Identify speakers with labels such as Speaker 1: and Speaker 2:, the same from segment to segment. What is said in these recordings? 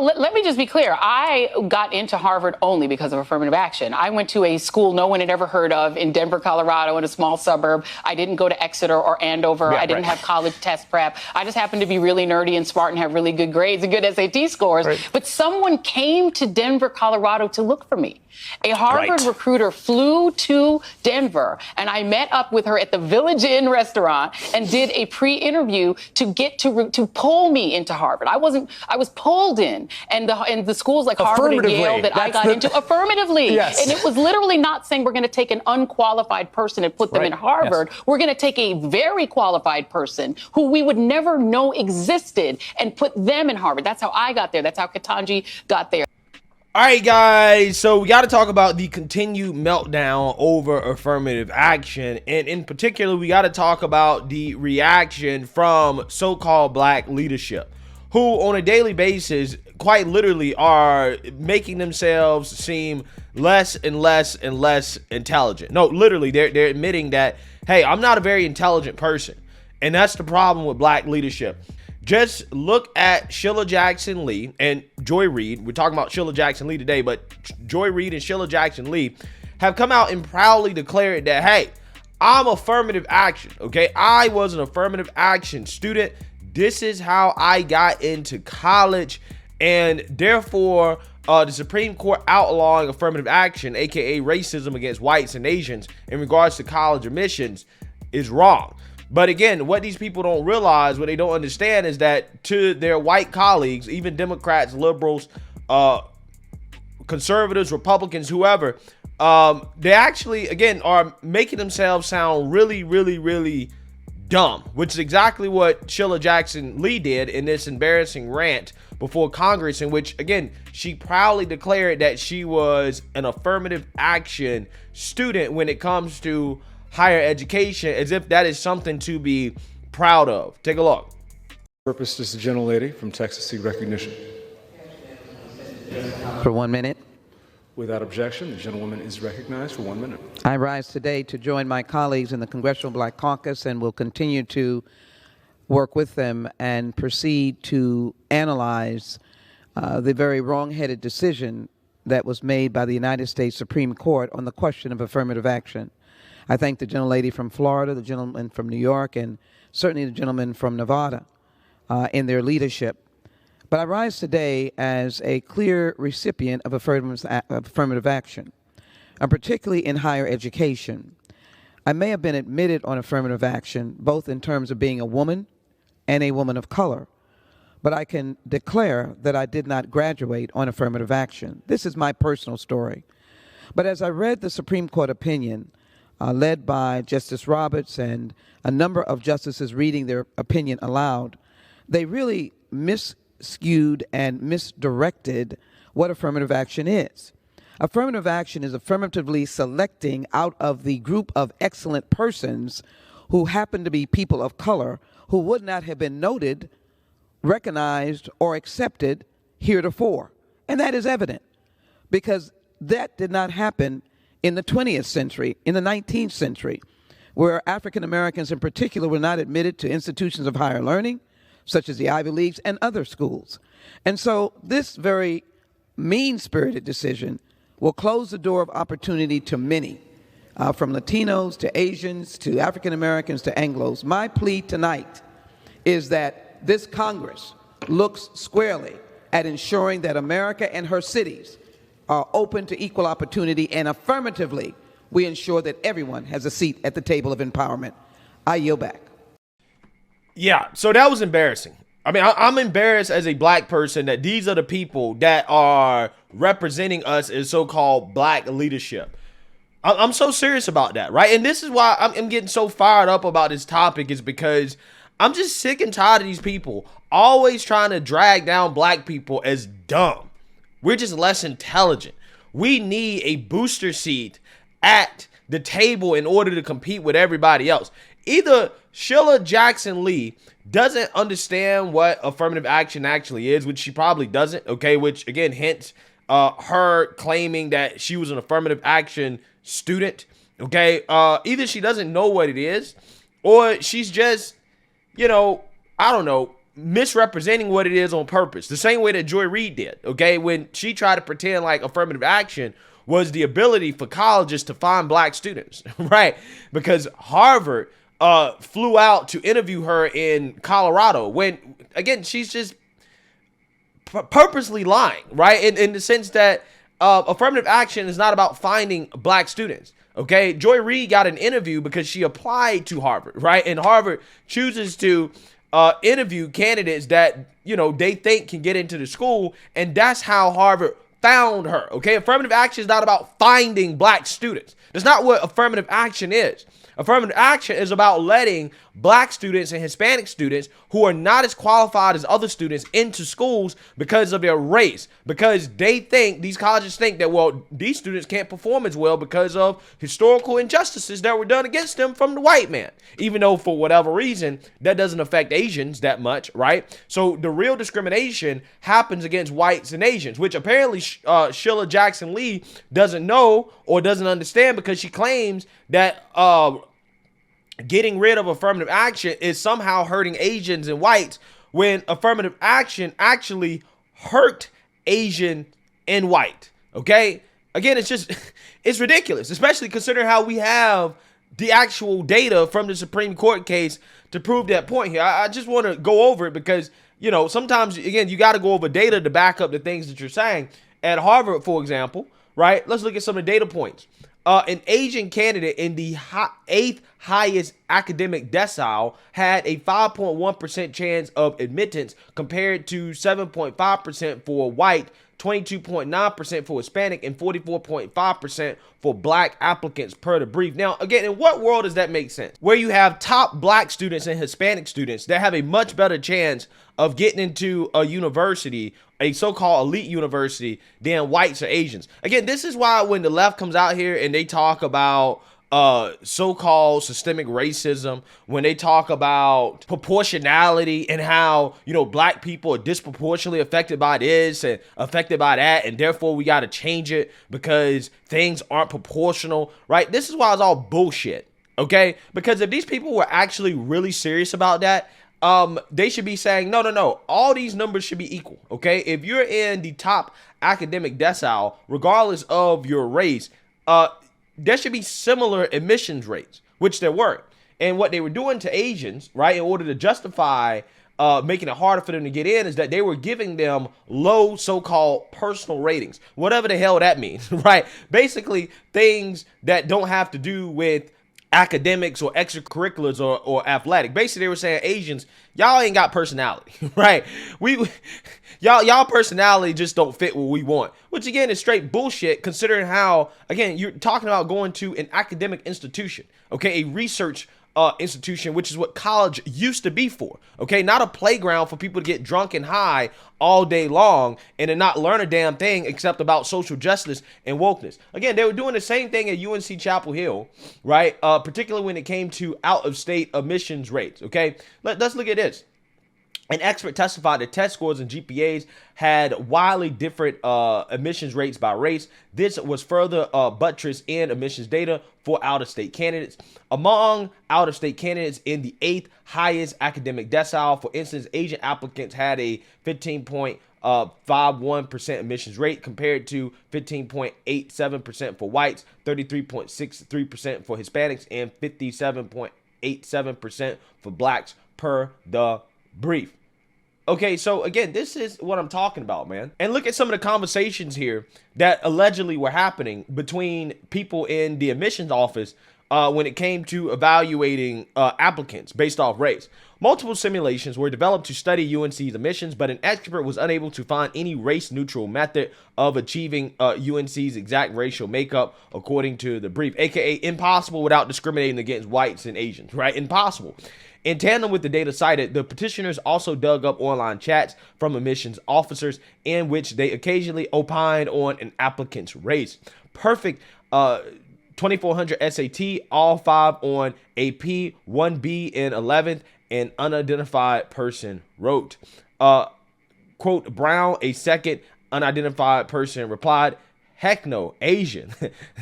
Speaker 1: let me just be clear. I got into Harvard only because of affirmative action. I went to a school no one had ever heard of in Denver, Colorado, in a small suburb. I didn't go to Exeter or Andover. I didn't have college test prep. I just happened to be really nerdy and smart and have really good grades and good SAT scores. But someone came to Denver, Colorado to look for me. A Harvard recruiter flew to Denver, and I met up with her at the Village Inn restaurant and did a pre-interview to get to pull me into Harvard. I was pulled in, and the schools like Harvard and Yale that I got into affirmatively. Yes. And it was literally not saying we're going to take an unqualified person and put them in Harvard. Yes. We're going to take a very qualified person who we would never know existed and put them in Harvard. That's how I got there. That's how Ketanji got there.
Speaker 2: All right, guys, so we got to talk about the continued meltdown over affirmative action. And in particular, we got to talk about the reaction from so-called black leadership, who on a daily basis, quite literally, are making themselves seem less and less and less intelligent. No, literally, they're admitting that, hey, I'm not a very intelligent person. And that's the problem with black leadership. Just look at Sheila Jackson Lee and Joy Reid. We're talking about Sheila Jackson Lee today, but Joy Reid and Sheila Jackson Lee have come out and proudly declared that, hey, I'm affirmative action, okay? I was an affirmative action student. This is how I got into college, and therefore, the Supreme Court outlawing affirmative action, aka racism against whites and Asians in regards to college admissions, is wrong. But again, what these people don't realize, what they don't understand, is that to their white colleagues, even Democrats, liberals, conservatives, Republicans, whoever, they actually, again, are making themselves sound really, really, really dumb, which is exactly what Sheila Jackson Lee did in this embarrassing rant before Congress, in which, again, she proudly declared that she was an affirmative action student when it comes to higher education, as if that is something to be proud of. Take a look.
Speaker 3: Purpose, does the gentlelady from Texas seek recognition?
Speaker 4: For 1 minute.
Speaker 3: Without objection, the gentlewoman is recognized for 1 minute.
Speaker 4: I rise today to join my colleagues in the Congressional Black Caucus and will continue to work with them and proceed to analyze the very wrong-headed decision that was made by the United States Supreme Court on the question of affirmative action. I thank the gentlelady from Florida, the gentleman from New York, and certainly the gentleman from Nevada in their leadership. But I rise today as a clear recipient of affirmative action, and particularly in higher education. I may have been admitted on affirmative action, both in terms of being a woman and a woman of color, but I can declare that I did not graduate on affirmative action. This is my personal story. But as I read the Supreme Court opinion, led by Justice Roberts and a number of justices reading their opinion aloud, they really miscued and misdirected what affirmative action is. Affirmative action is affirmatively selecting out of the group of excellent persons who happen to be people of color who would not have been noted, recognized, or accepted heretofore. And that is evident because that did not happen in the 20th century, in the 19th century, where African Americans in particular were not admitted to institutions of higher learning, such as the Ivy Leagues and other schools. And so this very mean-spirited decision will close the door of opportunity to many, from Latinos to Asians to African Americans to Anglos. My plea tonight is that this Congress looks squarely at ensuring that America and her cities are open to equal opportunity, and affirmatively, we ensure that everyone has a seat at the table of empowerment. I yield back.
Speaker 2: Yeah, so that was embarrassing. I mean, I'm embarrassed as a black person that these are the people that are representing us as so-called black leadership. I'm so serious about that, right? And this is why I'm getting so fired up about this topic, is because I'm just sick and tired of these people always trying to drag down black people as dumb. We're just less intelligent. We need a booster seat at the table in order to compete with everybody else. Either Sheila Jackson Lee doesn't understand what affirmative action actually is, which she probably doesn't, okay, which again, hence her claiming that she was an affirmative action student, okay? Either she doesn't know what it is, or she's just, I don't know, misrepresenting what it is on purpose, the same way that Joy Reid did, okay, when she tried to pretend like affirmative action was the ability for colleges to find black students, right? Because Harvard flew out to interview her in Colorado when, again, she's just purposely lying, right? In the sense that affirmative action is not about finding black students. Okay, Joy Reid got an interview because she applied to Harvard, right? And Harvard chooses to interview candidates that, you know, they think can get into the school, and that's how Harvard found her. Okay, affirmative action is not about finding black students. That's not what affirmative action is. Affirmative action is about letting black students and Hispanic students who are not as qualified as other students into schools because of their race, because they think, these colleges think that, well, these students can't perform as well because of historical injustices that were done against them from the white man, even though for whatever reason that doesn't affect Asians that much, right? So the real discrimination happens against whites and Asians, which apparently Sheila Jackson Lee doesn't know or doesn't understand, because she claims that getting rid of affirmative action is somehow hurting Asians and whites, when affirmative action actually hurt Asian and white. Okay, again, it's just, it's ridiculous, especially considering how we have the actual data from the Supreme Court case to prove that point here. I just want to go over it because, you know, sometimes, again, you got to go over data to back up the things that you're saying. At Harvard, for example, right, let's look at some of the data points. An Asian candidate in the 8th highest academic decile had a 5.1% chance of admittance compared to 7.5% for white, 22.9% for Hispanic, and 44.5% for black applicants per the brief. Now, again, in what world does that make sense? Where you have top black students and Hispanic students that have a much better chance of getting into a university, a so-called elite university, than whites or Asians. Again, this is why when the left comes out here and they talk about so-called systemic racism, when they talk about proportionality and how, you know, black people are disproportionately affected by this and affected by that, and therefore we got to change it because things aren't proportional, right? This is why it's all bullshit, okay? Because if these people were actually really serious about that, they should be saying, no, all these numbers should be equal, okay? If you're in the top academic decile, regardless of your race, there should be similar admissions rates, which there weren't. And what they were doing to Asians, right, in order to justify making it harder for them to get in, is that they were giving them low so-called personal ratings, whatever the hell that means, right? Basically, things that don't have to do with academics or extracurriculars or athletic. Basically, they were saying, Asians, y'all ain't got personality, right? Y'all personality just don't fit what we want, which again is straight bullshit, considering how, again, you're talking about going to an academic institution, okay, a research institution, which is what college used to be for, okay, not a playground for people to get drunk and high all day long and to not learn a damn thing except about social justice and wokeness. Again, they were doing the same thing at UNC Chapel Hill, right? Particularly when it came to out-of-state admissions rates, okay? Let's look at this. An expert testified that test scores and GPAs had wildly different admissions rates by race. This was further buttressed in admissions data for out-of-state candidates. Among out-of-state candidates in the 8th highest academic decile, for instance, Asian applicants had a 15.51% admissions rate compared to 15.87% for whites, 33.63% for Hispanics, and 57.87% for blacks per the brief. Okay, so again, this is what I'm talking about, man. And look at some of the conversations here that allegedly were happening between people in the admissions office when it came to evaluating applicants based off race. Multiple simulations were developed to study UNC's admissions, but an expert was unable to find any race-neutral method of achieving UNC's exact racial makeup, according to the brief, aka impossible without discriminating against whites and Asians, right? Impossible. In tandem with the data cited, the petitioners also dug up online chats from admissions officers in which they occasionally opined on an applicant's race. Perfect 2400 SAT, all 5 on AP, 1B in 11th, an unidentified person wrote. Quote, Brown, a second unidentified person, replied, Heck no, Asian.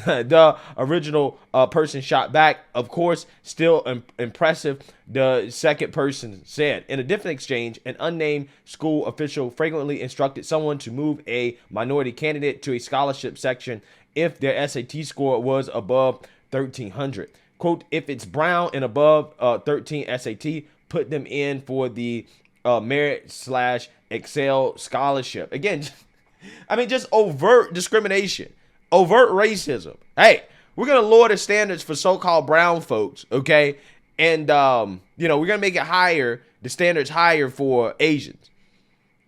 Speaker 2: The original person shot back, of course, still impressive. The second person said, in a different exchange, an unnamed school official frequently instructed someone to move a minority candidate to a scholarship section if their SAT score was above 1,300. Quote, if it's brown and above 13 SAT, put them in for the merit/Excel scholarship. Again, I mean, just overt discrimination, overt racism. Hey, we're going to lower the standards for so-called brown folks, okay? And, we're going to make it higher, the standards higher for Asians.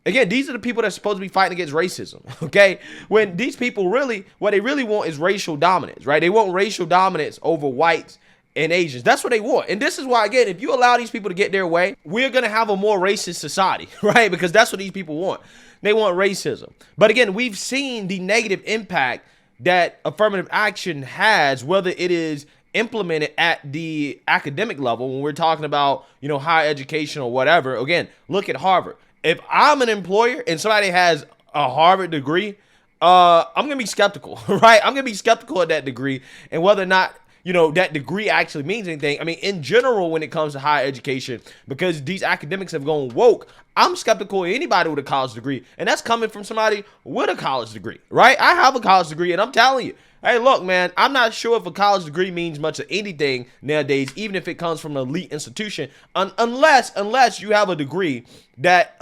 Speaker 2: Again, these are the people that's supposed to be fighting against racism, okay? When these people really, what they really want is racial dominance, right? They want racial dominance over whites and Asians. That's what they want. And this is why, again, if you allow these people to get their way, we're going to have a more racist society, right? Because that's what these people want. They want racism. But again, we've seen the negative impact that affirmative action has, whether it is implemented at the academic level, when we're talking about, higher education or whatever. Again, look at Harvard. If I'm an employer and somebody has a Harvard degree, I'm going to be skeptical, right? I'm going to be skeptical of that degree and whether or not, that degree actually means anything. I mean, in general, when it comes to higher education, because these academics have gone woke, I'm skeptical of anybody with a college degree. And that's coming from somebody with a college degree, right? I have a college degree and I'm telling you, hey, look, man, I'm not sure if a college degree means much of anything nowadays, even if it comes from an elite institution, unless you have a degree that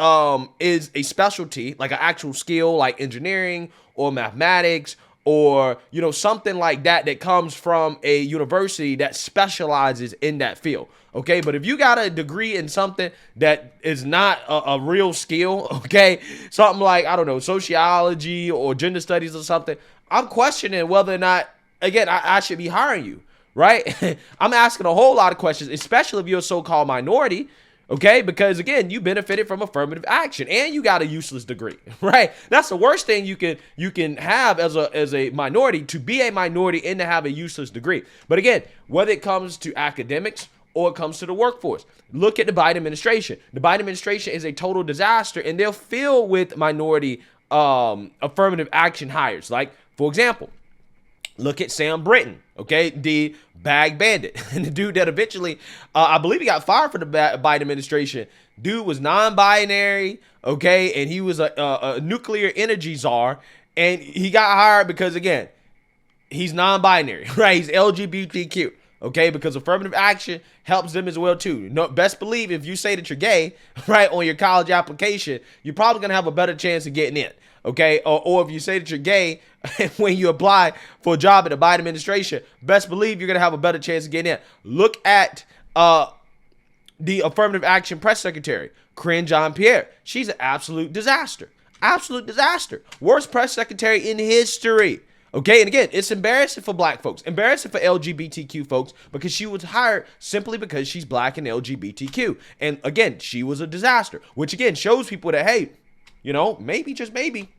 Speaker 2: is a specialty, like an actual skill, like engineering or mathematics, or, something like that comes from a university that specializes in that field. Okay, but if you got a degree in something that is not a real skill, okay, something like, I don't know, sociology or gender studies or something, I'm questioning whether or not, again, I should be hiring you, right? I'm asking a whole lot of questions, especially if you're a so-called minority, okay? Because, again, you benefited from affirmative action and you got a useless degree, right? That's the worst thing you can have as a minority, to be a minority and to have a useless degree. But, again, whether it comes to academics or it comes to the workforce, look at the Biden administration. The Biden administration is a total disaster, and they're filled with minority affirmative action hires. Like, for example, look at Sam Brinton, okay, the bag bandit, and the dude that eventually, I believe he got fired from the Biden administration. Dude was non-binary, okay, and he was a nuclear energy czar, and he got hired because, again, he's non-binary, right? He's LGBTQ, okay, because affirmative action helps them as well, too. No, best believe if you say that you're gay, right, on your college application, you're probably going to have a better chance of getting in. Okay, or if you say that you're gay when you apply for a job at the Biden administration, best believe you're going to have a better chance of getting in. Look at the affirmative action press secretary, Karine Jean-Pierre. She's an absolute disaster. Absolute disaster. Worst press secretary in history. Okay, and again, it's embarrassing for black folks, embarrassing for LGBTQ folks, because she was hired simply because she's black and LGBTQ. And again, she was a disaster, which again shows people that, hey, maybe, just maybe,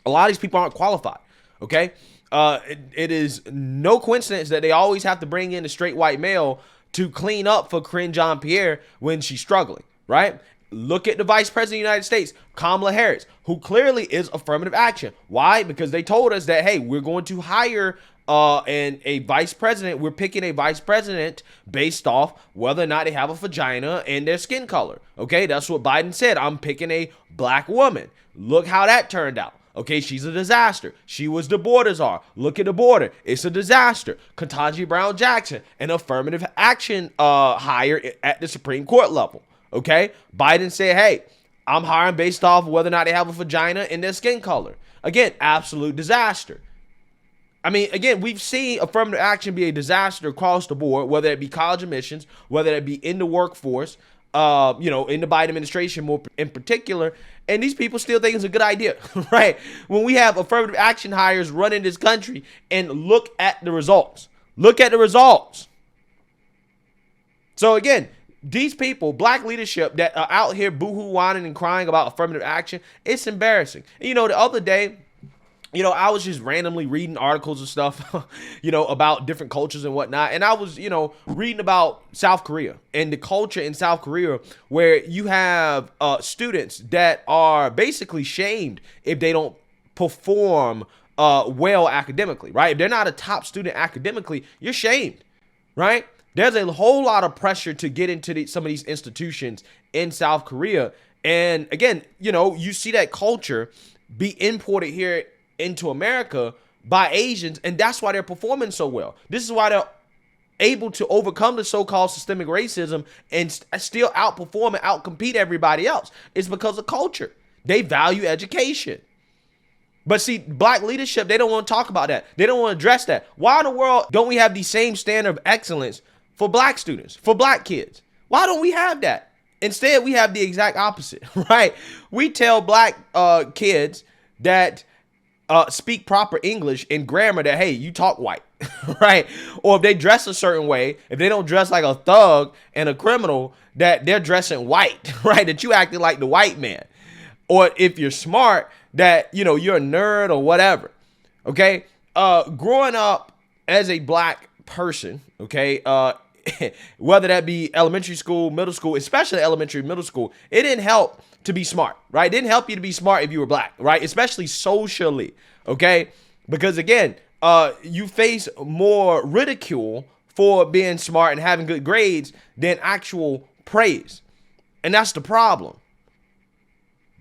Speaker 2: a lot of these people aren't qualified, okay? It is no coincidence that they always have to bring in a straight white male to clean up for Karine Jean-Pierre when she's struggling, right? Look at the Vice President of the United States, Kamala Harris, who clearly is affirmative action. Why? Because they told us that, hey, we're going to hire a vice president. We're picking a vice president based off whether or not they have a vagina and their skin color. Okay, that's what Biden said. I'm picking a black woman. Look how that turned out. Okay, she's a disaster. She was the border czar. Look at the border. It's a disaster. Ketanji Brown Jackson, an affirmative action hire at the Supreme Court level. Okay, Biden said, hey, I'm hiring based off whether or not they have a vagina and their skin color. Again, absolute disaster. I mean, again, we've seen affirmative action be a disaster across the board, whether it be college admissions, whether it be in the workforce, in the Biden administration more in particular. And these people still think it's a good idea, right? When we have affirmative action hires running this country, and look at the results. Look at the results. So again, these people, black leadership that are out here boohoo whining and crying about affirmative action, it's embarrassing. And, the other day, I was just randomly reading articles and stuff, about different cultures and whatnot. And I was, reading about South Korea and the culture in South Korea, where you have students that are basically shamed if they don't perform well academically, right? If they're not a top student academically, you're shamed, right? There's a whole lot of pressure to get into some of these institutions in South Korea. And again, you see that culture be imported here into America by Asians, and that's why they're performing so well. This is why they're able to overcome the so-called systemic racism and still outperform and outcompete everybody else. It's because of culture. They value education. But see, black leadership, they don't want to talk about that. They don't want to address that. Why in the world don't we have the same standard of excellence for black students, for black kids? Why don't we have that? Instead, we have the exact opposite, right? We tell black kids that speak proper English and grammar that, hey, you talk white, right? Or if they dress a certain way, if they don't dress like a thug and a criminal, that they're dressing white, right? That you acting like the white man. Or if you're smart, that, you're a nerd or whatever, okay? Growing up as a black person, okay, whether that be elementary school, middle school, especially elementary, middle school, it didn't help to be smart, right? It didn't help you to be smart if you were black, right? Especially socially, okay? Because again, you face more ridicule for being smart and having good grades than actual praise. And that's the problem.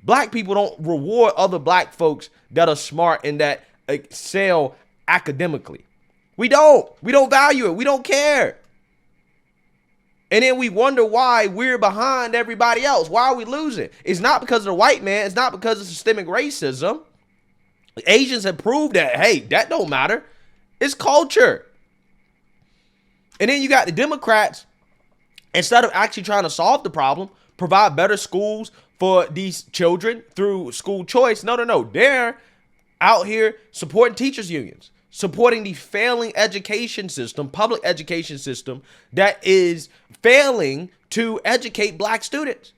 Speaker 2: Black people don't reward other black folks that are smart and that excel academically. We don't value it. We don't care. And then we wonder why we're behind everybody else. Why are we losing? It's not because of the white man. It's not because of systemic racism. Asians have proved that, hey, that don't matter. It's culture. And then you got the Democrats, instead of actually trying to solve the problem, provide better schools for these children through school choice. No. They're out here supporting teachers unions, supporting the failing education system, public education system that is failing to educate black students.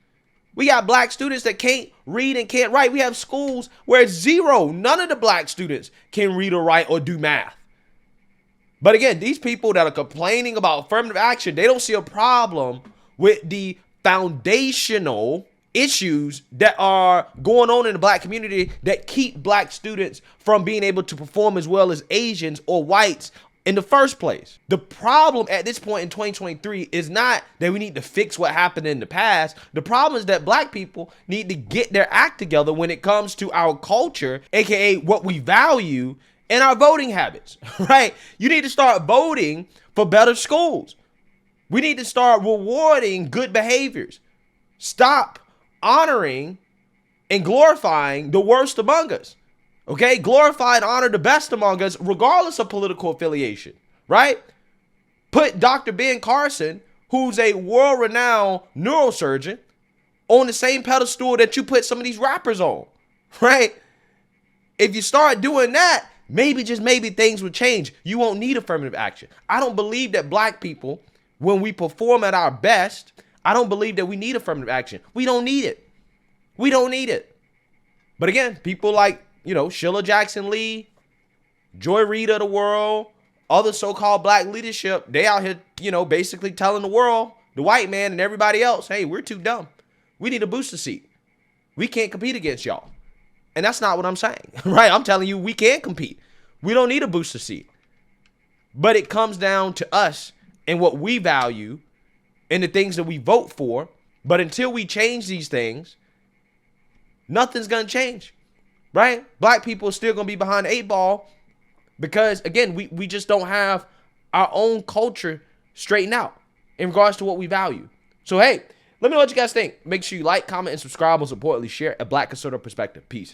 Speaker 2: We got black students that can't read and can't write. We have schools where it's zero. None of the black students can read or write or do math. But again, these people that are complaining about affirmative action, they don't see a problem with the foundational issues that are going on in the black community that keep black students from being able to perform as well as Asians or whites in the first place. The problem at this point in 2023 is not that we need to fix what happened in the past. The problem is that black people need to get their act together when it comes to our culture, aka what we value, and our voting habits, right? You need to start voting for better schools. We need to start rewarding good behaviors. Stop honoring and glorifying the worst among us. Okay, glorify and honor the best among us, regardless of political affiliation, right? Put Dr. Ben Carson, who's a world-renowned neurosurgeon, on the same pedestal that you put some of these rappers on, right? If you start doing that, maybe, just maybe, things will change. You won't need affirmative action. I don't believe that black people, when we perform at our best, I don't believe that we need affirmative action. We don't need it. We don't need it. But again, people like, Sheila Jackson Lee, Joy Reid of the world, other so-called black leadership, they out here, basically telling the world, the white man and everybody else, hey, we're too dumb. We need a booster seat. We can't compete against y'all. And that's not what I'm saying, right? I'm telling you, we can compete. We don't need a booster seat. But it comes down to us and what we value and the things that we vote for. But until we change these things, nothing's going to change, right? Black people are still going to be behind the 8 ball because, again, we just don't have our own culture straightened out in regards to what we value. So, hey, let me know what you guys think. Make sure you like, comment, and subscribe. Most importantly, share a Black conservative perspective. Peace.